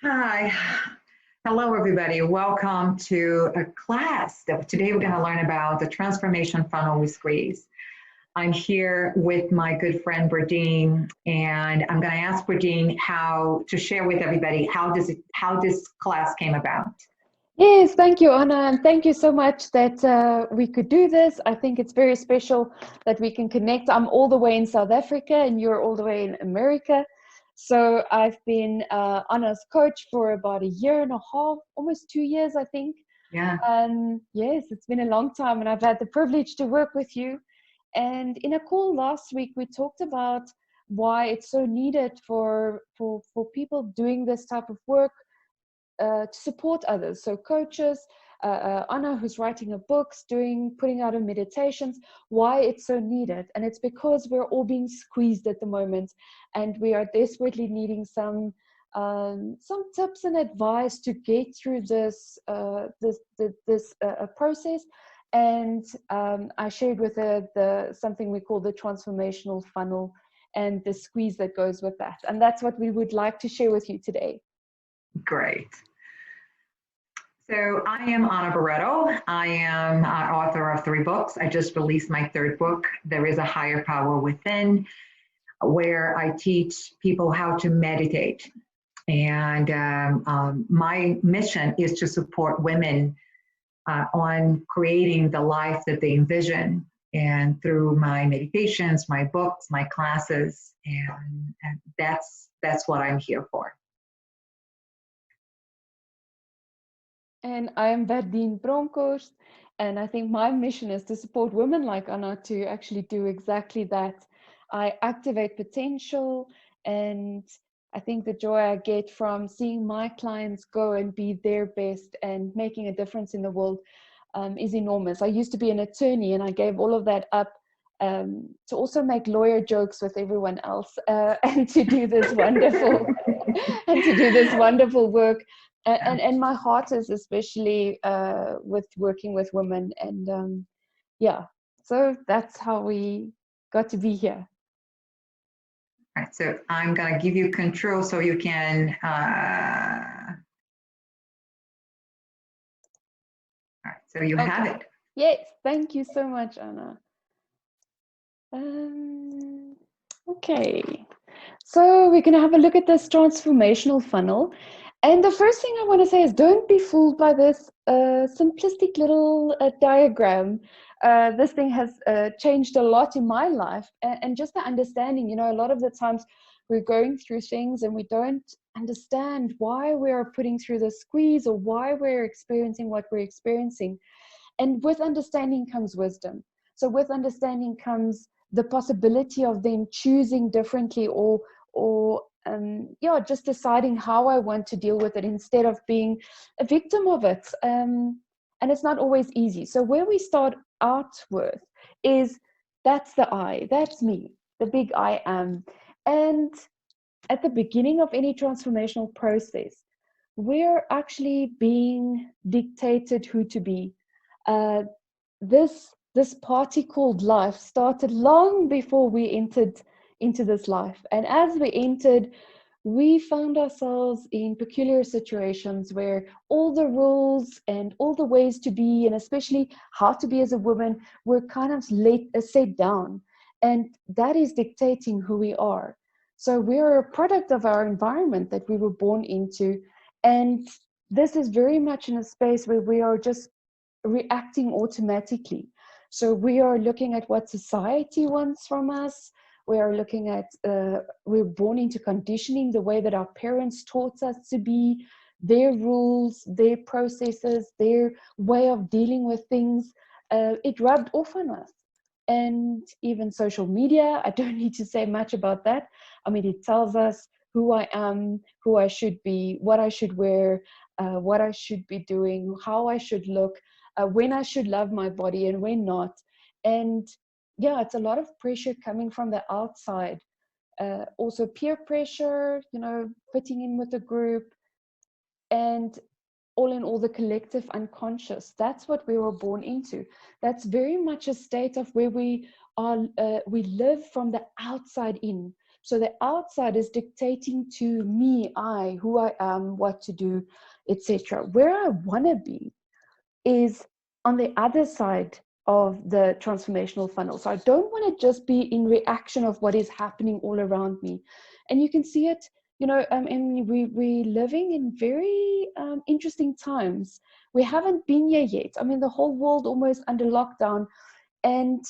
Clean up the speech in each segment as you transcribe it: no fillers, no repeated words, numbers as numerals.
Hi. Hello, everybody. Welcome to a class. Today we're going to learn about the transformation funnel with Squeeze. I'm here with my good friend Berdine, and I'm going to ask Berdine how to share with everybody how this class came about. Yes, thank you, Anna, and thank you so much that we could do this. I think it's very special that we can connect. I'm all the way in South Africa, and you're all the way in America. So I've been Anna's coach for about a year and a half, almost 2 years, I think. Yeah. And yes, it's been a long time, and I've had the privilege to work with you. And in a call last week, we talked about why it's so needed for people doing this type of work to support others. So coaches, Anna, who's writing a book, putting out her meditations, why it's so needed. And it's because we're all being squeezed at the moment, and we are desperately needing some tips and advice to get through this process. And I shared with her something we call the transformational funnel and the squeeze that goes with that. And that's what we would like to share with you today. Great. So I am Anna Barreto. I am author of 3 books. I just released my 3rd book, There is a Higher Power Within, where I teach people how to meditate. And my mission is to support women on creating the life that they envision. And through my meditations, my books, my classes, and that's what I'm here for. And I am Berdine Bronkhorst, and I think my mission is to support women like Anna to actually do exactly that. I activate potential, and I think the joy I get from seeing my clients go and be their best and making a difference in the world is enormous. I used to be an attorney, and I gave all of that up to also make lawyer jokes with everyone else and to do this wonderful work. And my heart is especially with working with women, and so that's how we got to be here. All right, so I'm going to give you control so you can. All right, so you have it. Yes, thank you so much, Anna. Okay, so we're going to have a look at this transformational funnel. And the first thing I want to say is don't be fooled by this simplistic little diagram. This thing has changed a lot in my life. And just the understanding, a lot of the times we're going through things and we don't understand why we're putting through the squeeze or why we're experiencing what we're experiencing. And with understanding comes wisdom. So with understanding comes the possibility of them choosing differently or just deciding how I want to deal with it instead of being a victim of it. And it's not always easy. So where we start out with is that's the I, that's me, the big I am. And at the beginning of any transformational process, we're actually being dictated who to be. This party called life started long before we entered into this life. And as we entered, we found ourselves in peculiar situations where all the rules and all the ways to be, and especially how to be as a woman, were kind of set down. And that is dictating who we are. So we're a product of our environment that we were born into. And this is very much in a space where we are just reacting automatically. So we are looking at what society wants from us. We are looking at, we're born into conditioning, the way that our parents taught us to be, their rules, their processes, their way of dealing with things. It rubbed off on us. And even social media, I don't need to say much about that. I mean, it tells us who I am, who I should be, what I should wear, what I should be doing, how I should look, when I should love my body and when not. And it's a lot of pressure coming from the outside. Also peer pressure, fitting in with a group, and all in all, the collective unconscious. That's what we were born into. That's very much a state of where we are. We live from the outside in. So the outside is dictating to me, who I am, what to do, etc. Where I want to be is on the other side of the transformational funnel. So I don't want to just be in reaction of what is happening all around me. And you can see it, and we're living in very interesting times. We haven't been here yet. I mean, the whole world almost under lockdown, and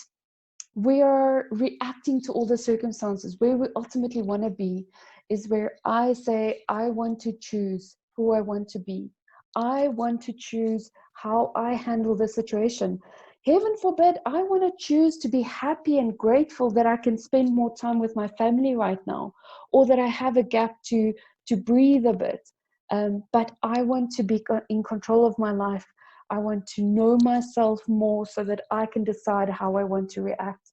we are reacting to all the circumstances. Where we ultimately want to be is where I say, I want to choose who I want to be. I want to choose how I handle the situation. Heaven forbid, I want to choose to be happy and grateful that I can spend more time with my family right now, or that I have a gap to breathe a bit. But I want to be in control of my life. I want to know myself more so that I can decide how I want to react.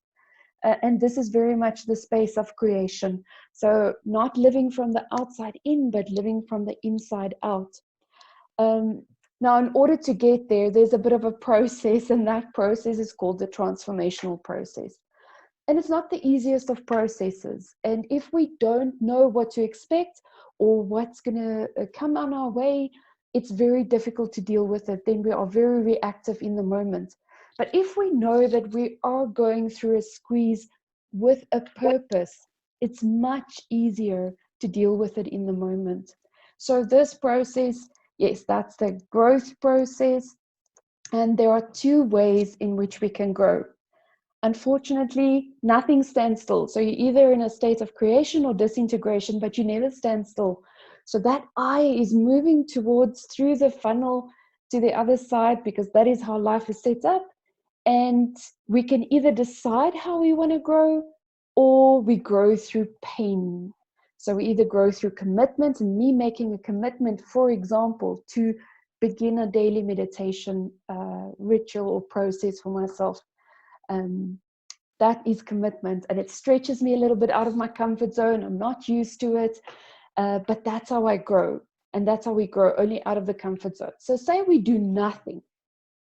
And this is very much the space of creation. So not living from the outside in, but living from the inside out. Now, in order to get there, there's a bit of a process, and that process is called the transformational process. And it's not the easiest of processes. And if we don't know what to expect or what's going to come on our way, it's very difficult to deal with it. Then we are very reactive in the moment. But if we know that we are going through a squeeze with a purpose, it's much easier to deal with it in the moment. So this process, yes, that's the growth process. And there are two ways in which we can grow. Unfortunately, nothing stands still. So you're either in a state of creation or disintegration, but you never stand still. So that I is moving towards through the funnel to the other side, because that is how life is set up. And we can either decide how we want to grow, or we grow through pain. So we either grow through commitment, and me making a commitment, for example, to begin a daily meditation ritual or process for myself. That is commitment, and it stretches me a little bit out of my comfort zone. I'm not used to it, but that's how I grow, and that's how we grow, only out of the comfort zone. So say we do nothing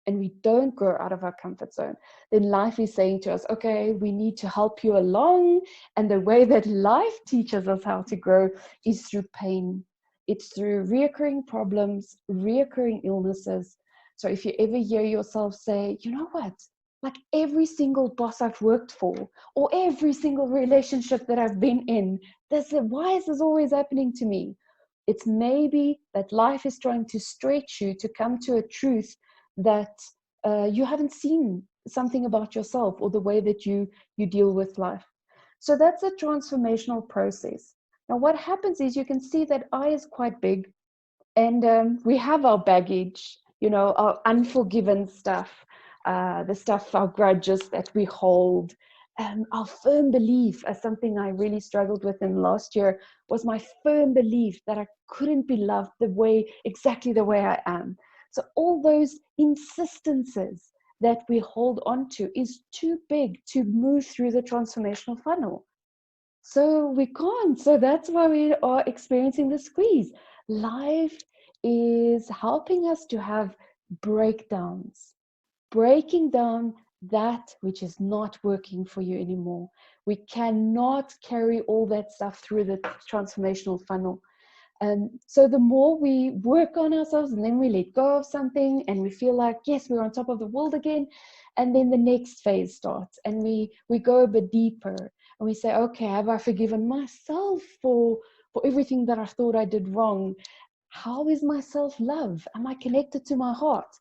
and we don't grow out of our comfort zone, then life is saying to us, okay, we need to help you along. And the way that life teaches us how to grow is through pain. It's through reoccurring problems, reoccurring illnesses. So if you ever hear yourself say, you know what, like every single boss I've worked for, or every single relationship that I've been in, why is this always happening to me? It's maybe that life is trying to stretch you to come to a truth that you haven't seen something about yourself, or the way that you deal with life. So that's a transformational process. Now what happens is, you can see that I is quite big, and we have our baggage, our unforgiven stuff, the stuff, our grudges that we hold, our firm belief. As something I really struggled with in last year was my firm belief that I couldn't be loved exactly the way I am. So all those insistences that we hold on to is too big to move through the transformational funnel. So we can't. So that's why we are experiencing the squeeze. Life is helping us to have breakdowns, breaking down that which is not working for you anymore. We cannot carry all that stuff through the transformational funnel. So the more we work on ourselves, and then we let go of something, and we feel like, yes, we're on top of the world again. And then the next phase starts, and we go a bit deeper, and we say, okay, have I forgiven myself for everything that I thought I did wrong? How is my self-love? Am I connected to my heart?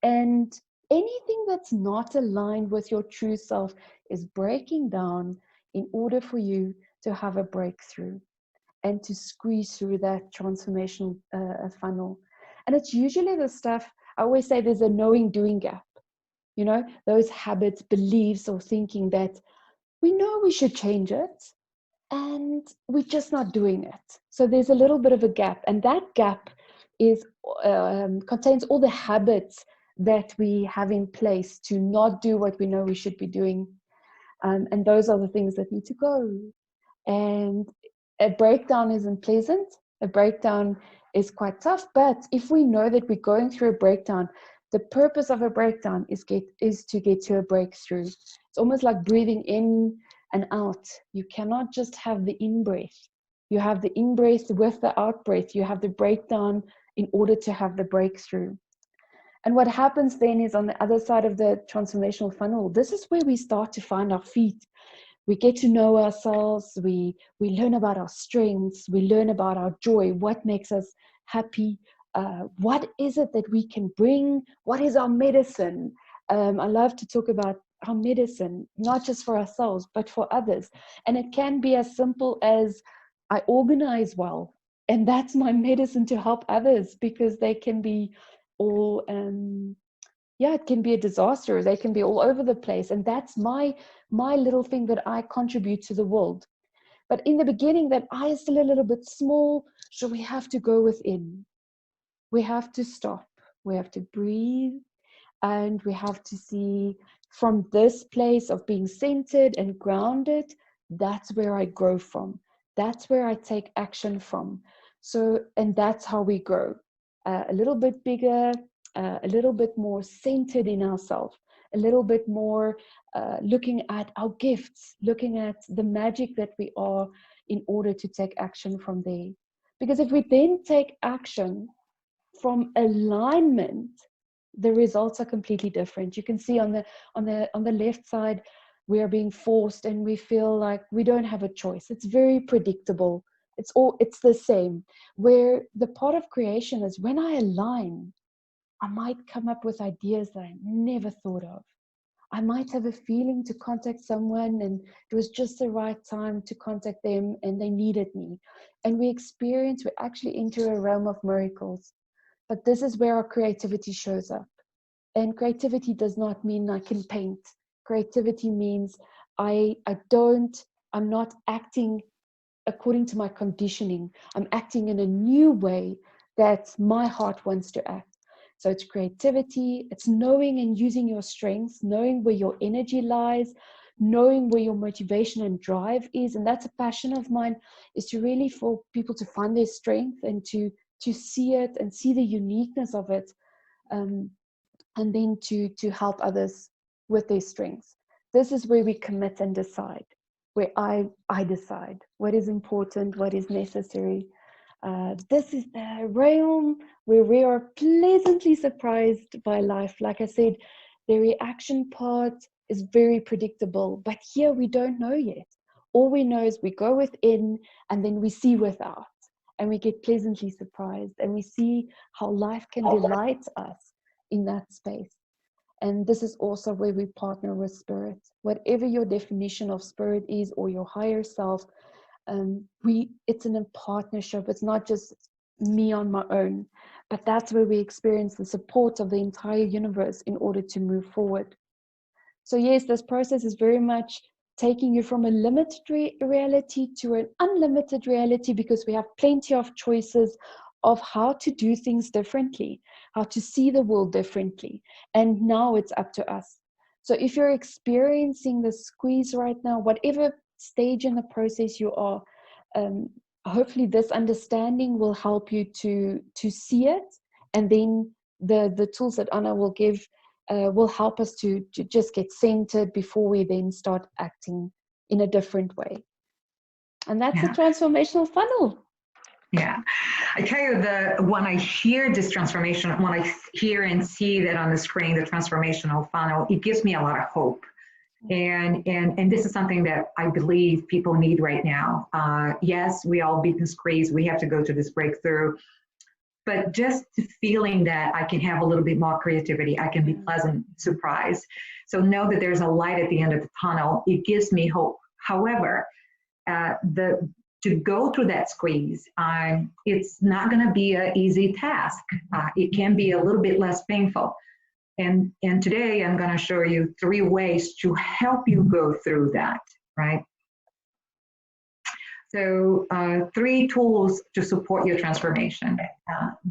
And anything that's not aligned with your true self is breaking down in order for you to have a breakthrough and to squeeze through that transformational funnel. And it's usually the stuff, I always say there's a knowing doing gap. Those habits, beliefs, or thinking that we know we should change it, and we're just not doing it. So there's a little bit of a gap, and that gap is contains all the habits that we have in place to not do what we know we should be doing. And those are the things that need to go. And a breakdown isn't pleasant. A breakdown is quite tough. But if we know that we're going through a breakdown, the purpose of a breakdown is to get to a breakthrough. It's almost like breathing in and out. You cannot just have the in-breath. You have the in-breath with the out-breath. You have the breakdown in order to have the breakthrough. And what happens then is on the other side of the transformational funnel, this is where we start to find our feet. We get to know ourselves. We learn about our strengths. We learn about our joy. What makes us happy? What is it that we can bring? What is our medicine? I love to talk about our medicine, not just for ourselves, but for others. And it can be as simple as I organize well, and that's my medicine to help others, because they can be all, it can be a disaster. They can be all over the place. And that's my little thing that I contribute to the world. But in the beginning, that I is still a little bit small, so we have to go within. We have to stop. We have to breathe. And we have to see from this place of being centered and grounded, that's where I grow from. That's where I take action from. So, and that's how we grow. A little bit bigger, a little bit more centered in ourselves, a little bit more looking at our gifts, looking at the magic that we are, in order to take action from there. Because if we then take action from alignment, the results are completely different. You can see on the left side, we are being forced and we feel like we don't have a choice. It's very predictable. It's the same. Where the part of creation is, when I align, I might come up with ideas that I never thought of. I might have a feeling to contact someone, and it was just the right time to contact them and they needed me. And we actually enter a realm of miracles. But this is where our creativity shows up. And creativity does not mean I can paint. Creativity means I'm not acting according to my conditioning. I'm acting in a new way that my heart wants to act. So it's creativity, it's knowing and using your strengths, knowing where your energy lies, knowing where your motivation and drive is. And that's a passion of mine, is to really for people to find their strength and to see it and see the uniqueness of it, and then to help others with their strengths. This is where we commit and decide, where I decide what is important, what is necessary. This is the realm where we are pleasantly surprised by life. Like I said, the reaction part is very predictable, but here we don't know yet. All we know is we go within and then we see without, and we get pleasantly surprised, and we see how life can delight us in that space. And this is also where we partner with spirit. Whatever your definition of spirit is, or your higher self, it's in a partnership. It's not just me on my own, but that's where we experience the support of the entire universe in order to move forward. So yes, this process is very much taking you from a limited reality to an unlimited reality, because we have plenty of choices of how to do things differently, how to see the world differently. And now it's up to us. So if you're experiencing the squeeze right now, whatever stage in the process you are, hopefully this understanding will help you to see it. And then the tools that Anna will give will help us to just get centered before we then start acting in a different way. And that's the transformational funnel. Yeah, I tell you, when I hear this transformation, when I hear and see that on the screen, the transformational funnel, it gives me a lot of hope. And this is something that I believe people need right now. Yes, we all beat the squeeze. We have to go to this breakthrough. But just feeling that I can have a little bit more creativity, I can be pleasant surprised. So know that there's a light at the end of the tunnel. It gives me hope. However, to go through that squeeze, it's not going to be an easy task. It can be a little bit less painful. And today I'm going to show you 3 ways to help you go through that, right? So 3 tools to support your transformation.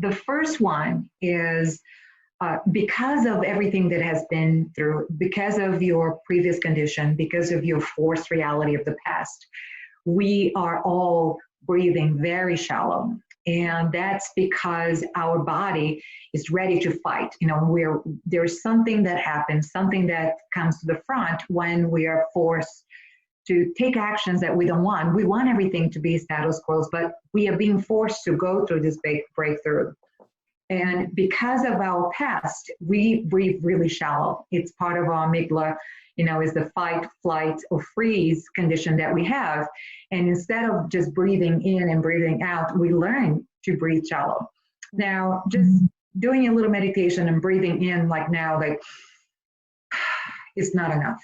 The first one is because of everything that has been through, because of your previous condition, because of your forced reality of the past, we are all breathing very shallow. And that's because our body is ready to fight. You know, there's something that happens, something that comes to the front when we are forced to take actions that we don't want. We want everything to be status quo, but we are being forced to go through this big breakthrough. And because of our past, we breathe really shallow. It's part of our amygdala, is the fight, flight, or freeze condition that we have. And instead of just breathing in and breathing out, we learn to breathe shallow. Now, just doing a little meditation and breathing in like now, like, is not enough,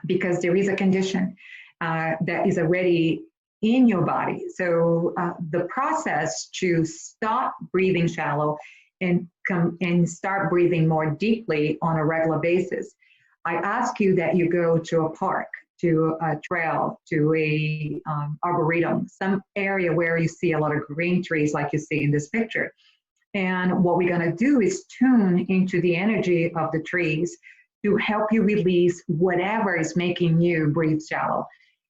because there is a condition that is already in your body. So the process to stop breathing shallow and start breathing more deeply on a regular basis, I ask you that you go to a park, to a trail, to a arboretum, some area where you see a lot of green trees like you see in this picture. And what we're gonna do is tune into the energy of the trees to help you release whatever is making you breathe shallow.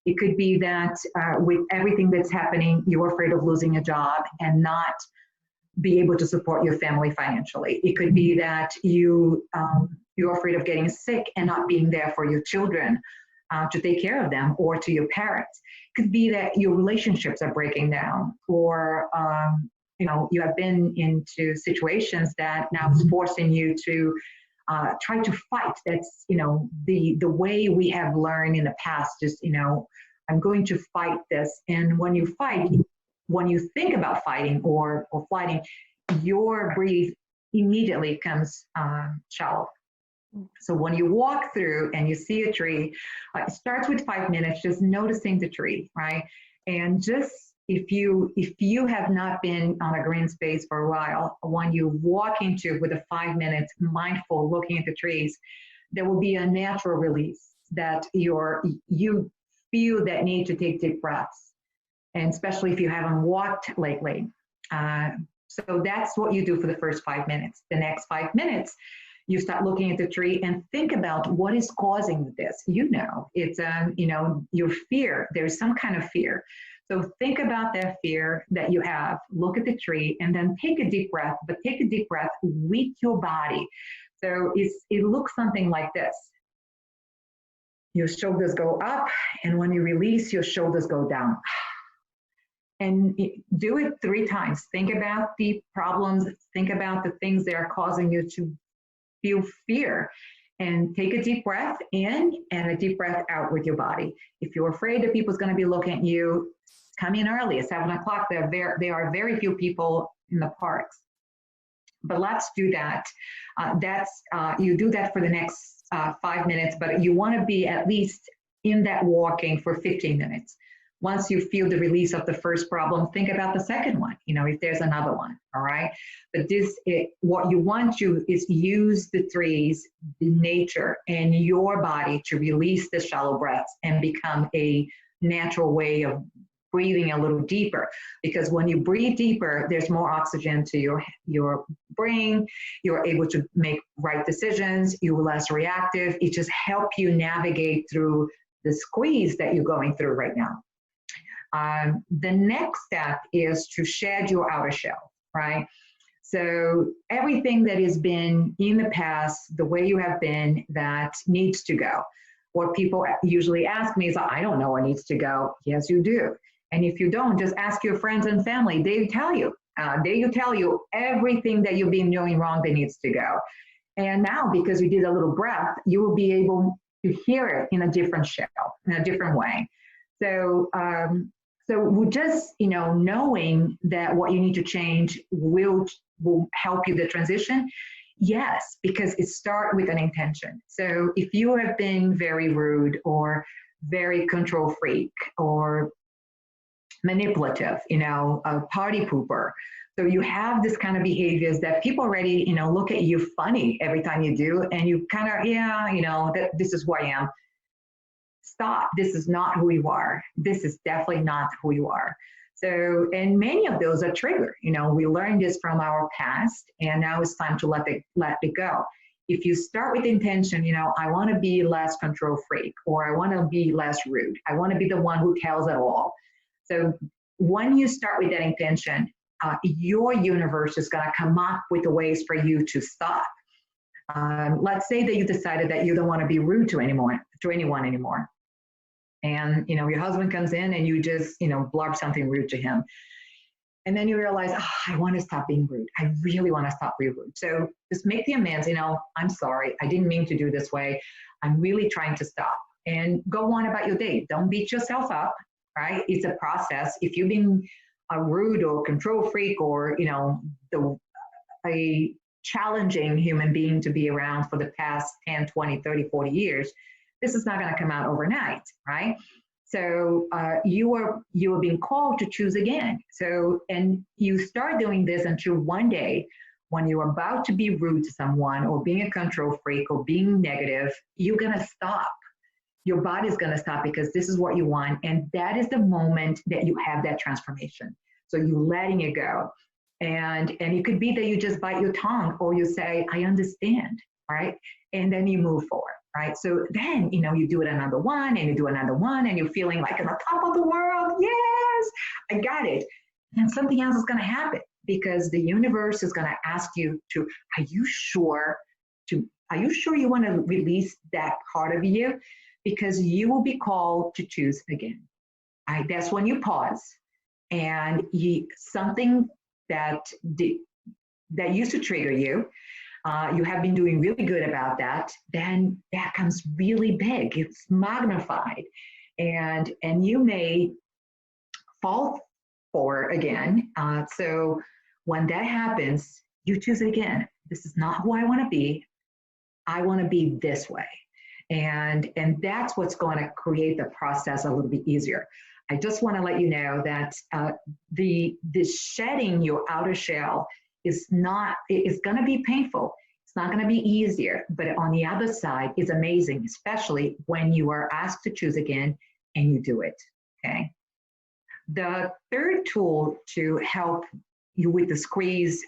It could be that with everything that's happening, you're afraid of losing a job and not be able to support your family financially. It could be that you're afraid of getting sick and not being there for your children to take care of them, or to your parents. It could be that your relationships are breaking down, or you have been into situations that now is forcing you to try to fight. That's the way we have learned in the past. Just I'm going to fight this, and when you fight, when you think about fighting or fighting, your breathe immediately comes shallow. So when you walk through and you see a tree, it starts with 5 minutes, just noticing the tree, right? And just if you have not been on a green space for a while, when you walk into with a 5 minutes mindful looking at the trees, there will be a natural release that you feel that need to take deep breaths, and especially if you haven't walked lately. So that's what you do for the first 5 minutes. The next 5 minutes, you start looking at the tree and think about what is causing this. It's your fear. There's some kind of fear. So think about that fear that you have, look at the tree, and then take a deep breath, but take a deep breath with your body. So it looks something like this. Your shoulders go up, and when you release, your shoulders go down. And do it 3 times. Think about the problems, think about the things that are causing you to feel fear, and take a deep breath in and a deep breath out with your body. If you're afraid that people's going to be looking at you, come in early at 7 o'clock. There are very few people in the parks. But let's do that. You do that for the next 5 minutes, but you want to be at least in that walking for 15 minutes. Once you feel the release of the first problem, think about the second one, if there's another one, all right? But what you want to is use the trees, the nature, and your body to release the shallow breaths and become a natural way of breathing a little deeper. Because when you breathe deeper, there's more oxygen to your brain, you're able to make right decisions, you're less reactive. It just helps you navigate through the squeeze that you're going through right now. The next step is to shed your outer shell, right? So everything that has been in the past, the way you have been, that needs to go. What people usually ask me is, I don't know what needs to go. Yes, you do. And if you don't, just ask your friends and family. They tell you. They tell you everything that you've been doing wrong that needs to go. And now, because you did a little breath, you will be able to hear it in a different shell, in a different way. So we're just, knowing that what you need to change will help you the transition. Yes, because it starts with an intention. So if you have been very rude or very control freak or manipulative, a party pooper, so you have this kind of behaviors that people already, look at you funny every time you do, and you kind of, this is who I am. Stop. This is not who you are. This is definitely not who you are. So, and many of those are triggered. We learned this from our past, and now it's time to let it go. If you start with intention, I want to be less control freak, or I want to be less rude. I want to be the one who tells it all. So when you start with that intention, your universe is going to come up with the ways for you to stop. Let's say that you decided that you don't want to be rude to anyone anymore. And, your husband comes in and you just, blurb something rude to him. And then you realize, I want to stop being rude. I really want to stop being rude. So just make the amends, I'm sorry. I didn't mean to do this way. I'm really trying to stop, and go on about your day. Don't beat yourself up, right? It's a process. If you've been a rude or control freak or, a challenging human being to be around for the past 10, 20, 30, 40 years, this is not going to come out overnight, right? So you are being called to choose again. So, and you start doing this until one day when you're about to be rude to someone or being a control freak or being negative, you're going to stop. Your body's going to stop because this is what you want. And that is the moment that you have that transformation. So you're letting it go. And it could be that you just bite your tongue or you say, I understand, right? And then you move forward. Right. So then, you do it another one and you do another one and you're feeling like on the top of the world. Yes, I got it. And something else is going to happen because the universe is going to ask you to, are you sure you want to release that part of you? Because you will be called to choose again. Right? That's when you pause and something that used to trigger you, you have been doing really good about that, then that comes really big. It's magnified. And you may fall for again. So when that happens, you choose again. This is not who I want to be. I want to be this way. And that's what's going to create the process a little bit easier. I just want to let you know that the shedding your outer shell is going to be painful. It's not going to be easier, but on the other side is amazing, especially when you are asked to choose again and you do it, okay? The third tool to help you with the squeeze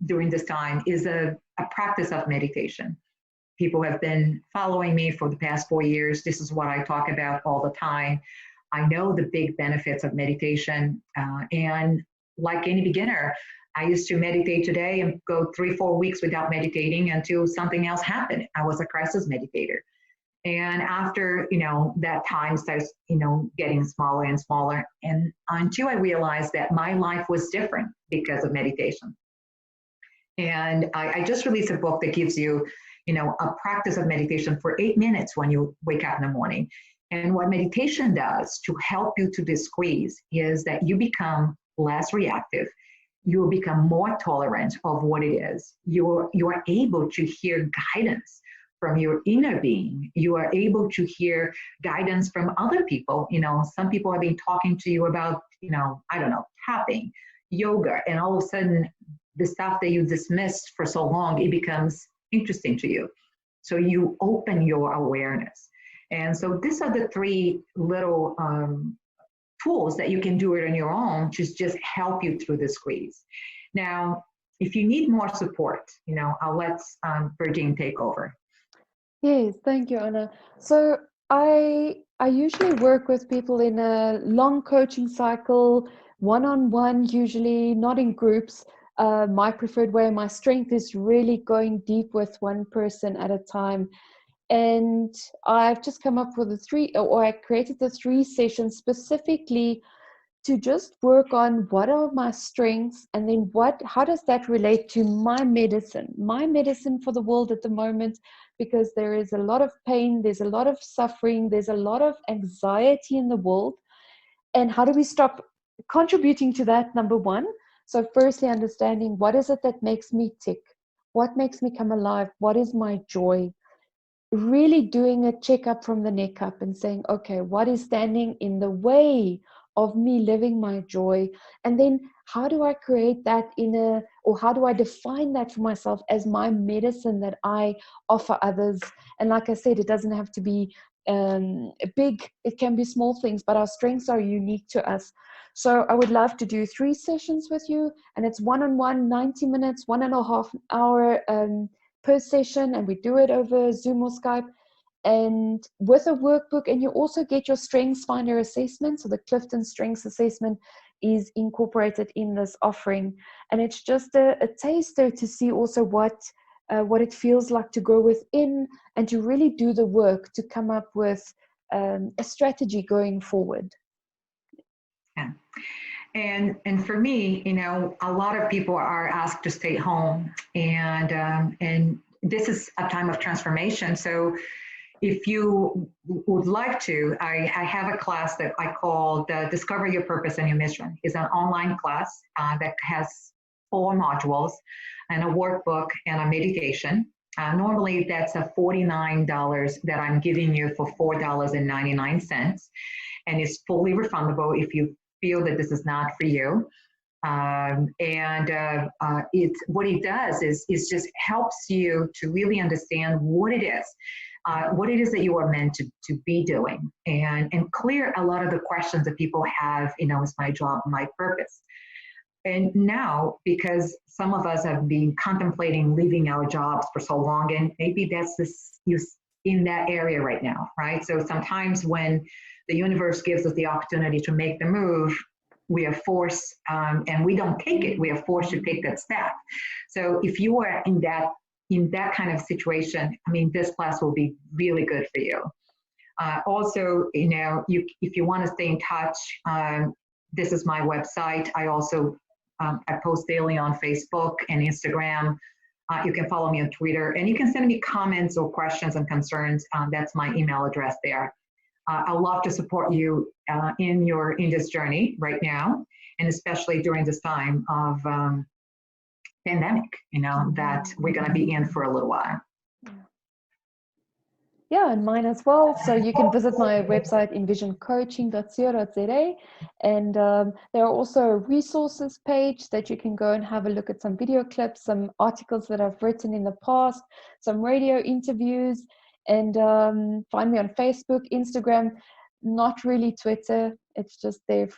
during this time is a practice of meditation. People have been following me for the past 4 years. This is what I talk about all the time. I know the big benefits of meditation, and like any beginner, I used to meditate today and go 3-4 weeks without meditating until something else happened. I was a crisis meditator. And after, that time starts, getting smaller and smaller. And until I realized that my life was different because of meditation. And I just released a book that gives you, a practice of meditation for 8 minutes when you wake up in the morning. And what meditation does to help you to this squeeze is that you become less reactive. You will become more tolerant of what it is. You are able to hear guidance from your inner being. You are able to hear guidance from other people. Some people have been talking to you about, tapping, yoga, and all of a sudden the stuff that you dismissed for so long, it becomes interesting to you. So you open your awareness. And so these are the 3 little tools that you can do it on your own to just help you through the squeeze. Now, if you need more support, I'll let Berdine take over. Yes, thank you, Anna. So I usually work with people in a long coaching cycle, one-on-one, usually not in groups. My preferred way, my strength is really going deep with one person at a time. And I've just come up with I created the 3 sessions specifically to just work on what are my strengths, and then how does that relate to my medicine for the world at the moment, because there is a lot of pain, there's a lot of suffering, there's a lot of anxiety in the world. And how do we stop contributing to that, number one? So firstly, understanding what is it that makes me tick? What makes me come alive? What is my joy? Really doing a checkup from the neck up and saying, okay, what is standing in the way of me living my joy? And then how do I create that or how do I define that for myself as my medicine that I offer others? And like I said, it doesn't have to be big, it can be small things, but our strengths are unique to us. So I would love to do 3 sessions with you, and it's one-on-one, 90 minutes, 1.5 hour per session, and we do it over Zoom or Skype, and with a workbook. And you also get your Strengths Finder assessment. So the Clifton Strengths Assessment is incorporated in this offering, and it's just a taster to see also what it feels like to go within and to really do the work to come up with a strategy going forward. Yeah. And for me, a lot of people are asked to stay home, and this is a time of transformation. So if you would like to, I have a class that I call the Discover Your Purpose and Your Mission. It's an online class that has 4 modules and a workbook and a meditation. Normally that's a $49 that I'm giving you for $4.99, and it's fully refundable if you feel that this is not for you. It's what it does is just helps you to really understand what it is that you are meant to be doing, and clear a lot of the questions that people have, is my job my purpose? And now, because some of us have been contemplating leaving our jobs for so long, and maybe that's this you in that area right now, right? So sometimes when the universe gives us the opportunity to make the move, we are forced, and we don't take it, we are forced to take that step. So if you are in that kind of situation, this class will be really good for you. Also, if you want to stay in touch, this is my website. I also I post daily on Facebook and Instagram. You can follow me on Twitter, and you can send me comments or questions and concerns. That's my email address there. I'd love to support you in this journey right now, and especially during this time of pandemic, that we're going to be in for a little while. Yeah, and mine as well. So you can visit my website, envisioncoaching.co.za, and there are also a resources page that you can go and have a look at some video clips, some articles that I've written in the past, some radio interviews, and find me on Facebook, Instagram, not really Twitter. It's just there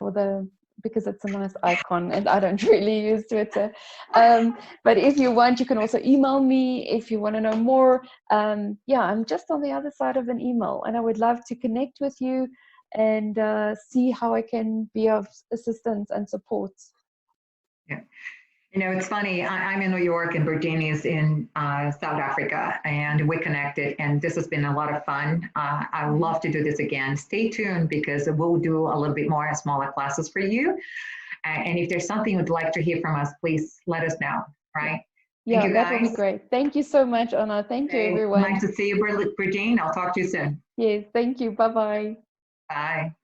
because it's a nice icon, and I don't really use Twitter. But if you want, you can also email me if you want to know more. Yeah, I'm just on the other side of an email, and I would love to connect with you and see how I can be of assistance and support. Yeah. It's funny, I'm in New York and Berdine is in South Africa, and we're connected, and this has been a lot of fun. I love to do this again. Stay tuned, because we'll do a little bit more smaller classes for you. And if there's something you'd like to hear from us, please let us know, right? Yeah, Thank you, that would be guys. great. Thank you so much, Anna. Thank you, everyone. Nice to see you, Berdine. I'll talk to you soon. Yes, thank you. Bye-bye. Bye.